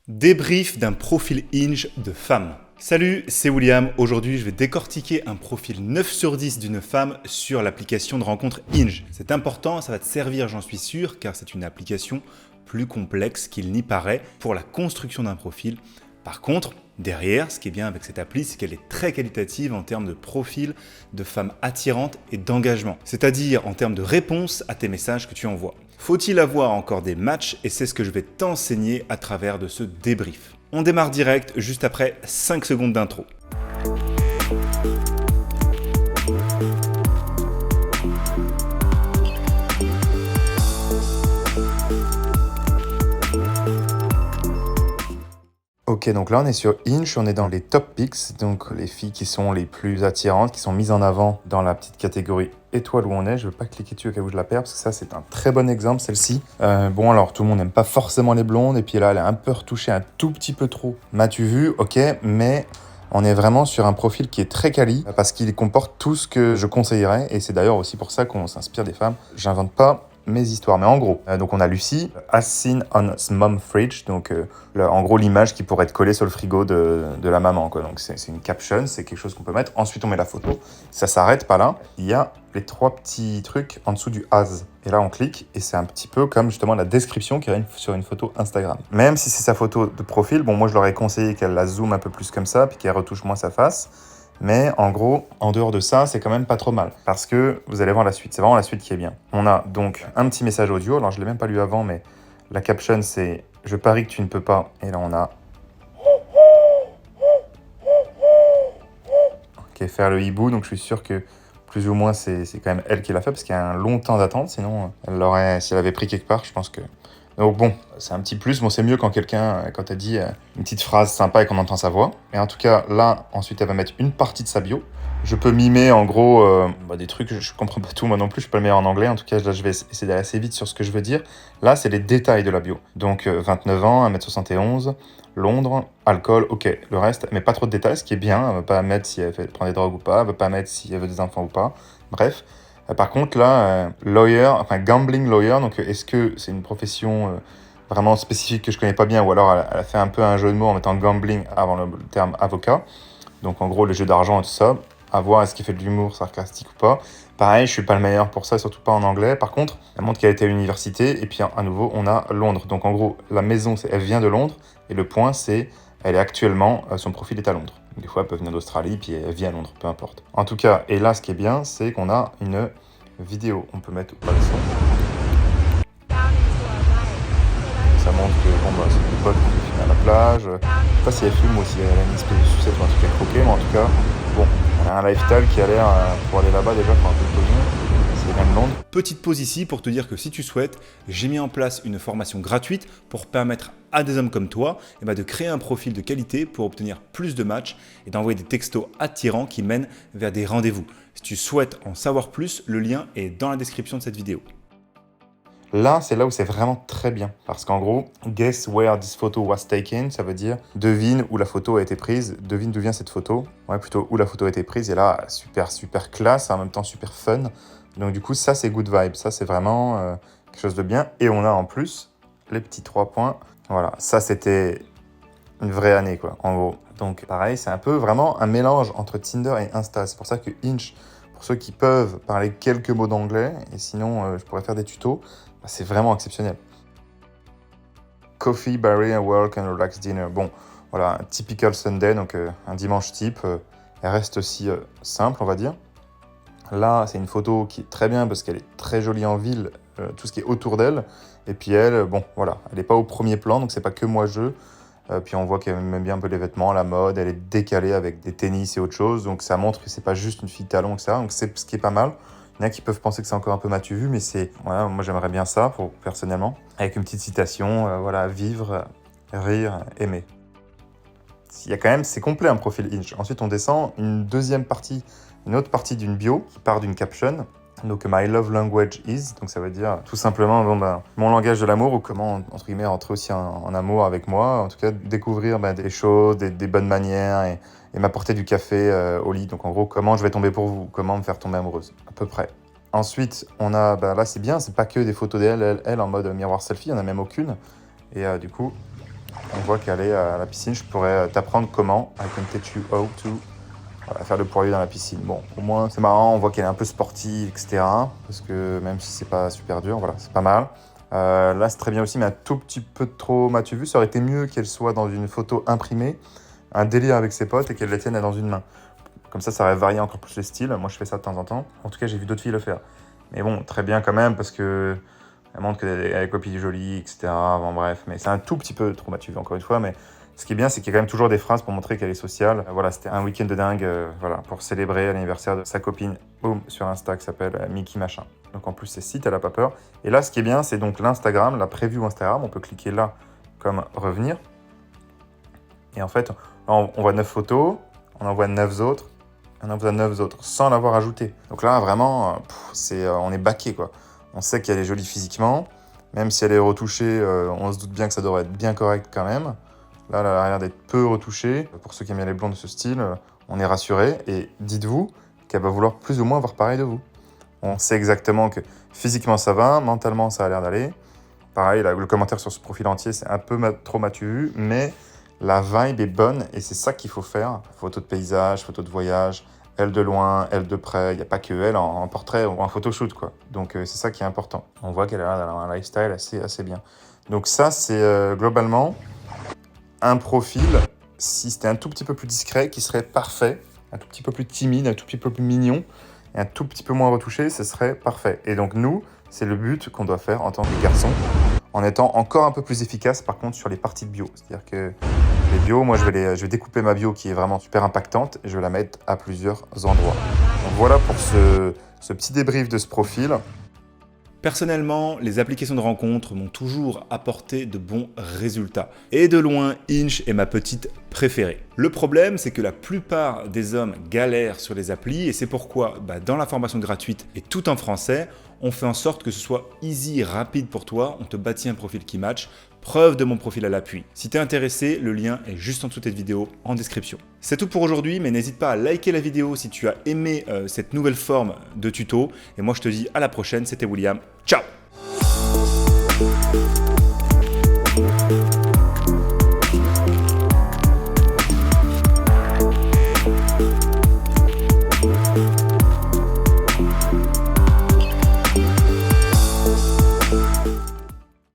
Débrief d'un profil Hinge de femme. Salut, c'est William. Aujourd'hui, je vais décortiquer un profil 9 sur 10 d'une femme sur l'application de rencontre Hinge. C'est important, ça va te servir, j'en suis sûr, car c'est une application plus complexe qu'il n'y paraît pour la construction d'un profil. Par contre, derrière, ce qui est bien avec cette appli, c'est qu'elle est très qualitative en termes de profil de femmes attirantes et d'engagement, c'est-à-dire en termes de réponse à tes messages que tu envoies. Faut-il avoir encore des matchs? Et c'est ce que je vais t'enseigner à travers de ce débrief. On démarre direct juste après 5 secondes d'intro. Ok, donc là on est sur Hinge, on est dans les top picks, donc les filles qui sont les plus attirantes, qui sont mises en avant dans la petite catégorie étoile où on est. Je ne veux pas cliquer dessus au cas où je la perds, parce que ça c'est un très bon exemple, celle-ci. Bon alors, tout le monde n'aime pas forcément les blondes, et puis là elle est un peu retouchée un tout petit peu trop. M'as-tu vu? Ok, mais on est vraiment sur un profil qui est très quali, parce qu'il comporte tout ce que je conseillerais, et c'est d'ailleurs aussi pour ça qu'on s'inspire des femmes. J'invente pas mes histoires. Mais en gros, donc on a Lucy, as seen on mom fridge, donc en gros l'image qui pourrait être collée sur le frigo de la maman, quoi. Donc c'est une caption, c'est quelque chose qu'on peut mettre. Ensuite on met la photo, ça s'arrête pas là. Il y a les 3 petits trucs en dessous du as. Et là on clique et c'est un petit peu comme justement la description qu'il y a sur une photo Instagram. Même si c'est sa photo de profil, bon moi je leur ai conseillé qu'elle la zoome un peu plus comme ça, puis qu'elle retouche moins sa face. Mais en gros, en dehors de ça, c'est quand même pas trop mal. Parce que vous allez voir la suite. C'est vraiment la suite qui est bien. On a donc un petit message audio. Alors, je ne l'ai même pas lu avant, mais la caption, c'est « Je parie que tu ne peux pas ». Et là, on a... Ok, faire le hibou. Donc, je suis sûr que plus ou moins, c'est quand même elle qui l'a fait. Parce qu'il y a un long temps d'attente. Sinon, elle l'aurait... Si elle avait pris quelque part, je pense que... Donc bon, c'est un petit plus. Bon, c'est mieux quand quand elle dit une petite phrase sympa et qu'on entend sa voix. Et en tout cas, là, ensuite, elle va mettre une partie de sa bio. Je peux mimer, en gros, des trucs, je comprends pas tout moi non plus, je suis pas le meilleur en anglais. En tout cas, là, je vais essayer d'aller assez vite sur ce que je veux dire. Là, c'est les détails de la bio. Donc, 29 ans, 1m71, Londres, alcool, ok. Le reste, mais pas trop de détails, ce qui est bien. Elle veut pas mettre si elle prend des drogues ou pas, elle veut pas mettre si elle veut des enfants ou pas. Bref. Par contre, là, gambling lawyer, donc est-ce que c'est une profession vraiment spécifique que je connais pas bien, ou alors elle a fait un peu un jeu de mots en mettant gambling avant le terme avocat. Donc en gros, les jeux d'argent et tout ça, à voir est-ce qu'il fait de l'humour sarcastique ou pas. Pareil, je suis pas le meilleur pour ça, surtout pas en anglais. Par contre, elle montre qu'elle a été à l'université, et puis à nouveau, on a Londres. Donc en gros, la maison, elle vient de Londres, et le point, c'est elle est actuellement, son profil est à Londres. Des fois, elle peut venir d'Australie, puis elle vit à Londres, peu importe. En tout cas, et là, ce qui est bien, c'est qu'on a une vidéo. On peut mettre pas le son. Ça montre que c'est des potes qui filment à la plage. Je sais pas si elle fume ou si elle a une espèce de sucette ou un truc à croquer, mais en tout cas, bon, elle a un lifestyle qui a l'air, pour aller là-bas déjà, pour un peu de pognon. C'est bien de Londres. Petite pause ici pour te dire que si tu souhaites, j'ai mis en place une formation gratuite pour permettre à des hommes comme toi de créer un profil de qualité pour obtenir plus de matchs et d'envoyer des textos attirants qui mènent vers des rendez-vous. Si tu souhaites en savoir plus, le lien est dans la description de cette vidéo. Là, c'est là où c'est vraiment très bien. Parce qu'en gros, guess where this photo was taken, ça veut dire devine où la photo a été prise, devine d'où vient cette photo. Ouais, plutôt où la photo a été prise. Et là, super classe, en même temps super fun. Donc du coup, ça c'est good vibe. Ça c'est vraiment quelque chose de bien. Et on a en plus les petits 3 points. Voilà, ça c'était une vraie année, quoi, en gros. Donc pareil, c'est un peu vraiment un mélange entre Tinder et Insta. C'est pour ça que Hinge, pour ceux qui peuvent parler quelques mots d'anglais, et sinon je pourrais faire des tutos, c'est vraiment exceptionnel. Coffee, berry, and work and relax dinner. Bon, voilà, un typical Sunday, donc un dimanche type. Elle reste aussi simple, on va dire. Là, c'est une photo qui est très bien parce qu'elle est très jolie en ville, tout ce qui est autour d'elle. Et puis elle, bon, voilà, elle n'est pas au premier plan, donc c'est pas que moi-je. Puis on voit qu'elle aime bien un peu les vêtements, la mode, elle est décalée avec des tennis et autre chose. Donc ça montre que c'est pas juste une fille talon, etc. Donc c'est ce qui est pas mal. Il y en a qui peuvent penser que c'est encore un peu m'as-tu vu, mais c'est... Voilà, moi j'aimerais bien ça, personnellement. Avec une petite citation, voilà, vivre, rire, aimer. Il y a quand même, c'est complet un profil Hinge. Ensuite on descend, une autre partie d'une bio qui part d'une caption. Donc my love language is, donc ça veut dire tout simplement mon langage de l'amour, ou comment entre guillemets entrer aussi en amour avec moi, en tout cas découvrir des choses, des bonnes manières et m'apporter du café au lit. Donc en gros, comment je vais tomber pour vous, comment me faire tomber amoureuse, à peu près. Ensuite, on a, là c'est bien, c'est pas que des photos d'elle, elle en mode miroir selfie, il n'y en a même aucune. Et du coup, On voit qu'elle est à la piscine. Je pourrais t'apprendre comment. I can teach you how to faire le poirier dans la piscine. Bon, au moins c'est marrant, on voit qu'elle est un peu sportive, etc. Parce que même si c'est pas super dur, voilà, c'est pas mal. Là, c'est très bien aussi, mais un tout petit peu trop m'as-tu vu. Ça aurait été mieux qu'elle soit dans une photo imprimée, un délire avec ses potes et qu'elle la tienne dans une main. Comme ça aurait varié encore plus le style. Moi, je fais ça de temps en temps. En tout cas, j'ai vu d'autres filles le faire. Mais bon, très bien quand même, parce que elle montre qu'elle a des copies jolies, etc. Bon, bref, mais c'est un tout petit peu trop m'as-tu vu, encore une fois. Mais ce qui est bien, c'est qu'il y a quand même toujours des phrases pour montrer qu'elle est sociale. Voilà, c'était un week-end de dingue, voilà, pour célébrer l'anniversaire de sa copine, boum, sur Insta, qui s'appelle Mickey Machin. Donc en plus, c'est site, elle a pas peur. Et là, ce qui est bien, c'est donc l'Instagram, la preview Instagram. On peut cliquer là, comme revenir. Et en fait, on voit 9 photos, on en voit 9 autres. On en voit 9 autres, sans l'avoir ajouté. Donc là, vraiment, on est baqué, quoi. On sait qu'elle est jolie physiquement. Même si elle est retouchée, on se doute bien que ça devrait être bien correct quand même. Là, elle a l'air d'être peu retouchée. Pour ceux qui aiment bien les blondes de ce style, on est rassuré. Et dites-vous qu'elle va vouloir plus ou moins voir pareil de vous. On sait exactement que physiquement ça va, mentalement ça a l'air d'aller. Pareil, là, le commentaire sur ce profil entier, c'est un peu trop m'as-tu vu, mais la vibe est bonne et c'est ça qu'il faut faire. Photo de paysage, photo de voyage, elle de loin, elle de près. Il n'y a pas que elle en portrait ou en photoshoot, quoi. Donc c'est ça qui est important. On voit qu'elle a l'air d'avoir un lifestyle assez bien. Donc ça, c'est globalement un profil, si c'était un tout petit peu plus discret, qui serait parfait. Un tout petit peu plus timide, un tout petit peu plus mignon et un tout petit peu moins retouché, ce serait parfait. Et donc nous, c'est le but qu'on doit faire en tant que garçon, en étant encore un peu plus efficace par contre sur les parties de bio. C'est-à-dire que les bios, moi je vais découper ma bio qui est vraiment super impactante et je vais la mettre à plusieurs endroits. Donc voilà pour ce petit débrief de ce profil. Personnellement, les applications de rencontres m'ont toujours apporté de bons résultats. Et de loin, Hinge est ma petite préférée. Le problème, c'est que la plupart des hommes galèrent sur les applis et c'est pourquoi, dans la formation gratuite et tout en français, on fait en sorte que ce soit easy, rapide pour toi, on te bâtit un profil qui match. Preuve de mon profil à l'appui. Si t'es intéressé, le lien est juste en dessous de cette vidéo en description. C'est tout pour aujourd'hui, mais n'hésite pas à liker la vidéo si tu as aimé cette nouvelle forme de tuto. Et moi je te dis à la prochaine, c'était William. Ciao!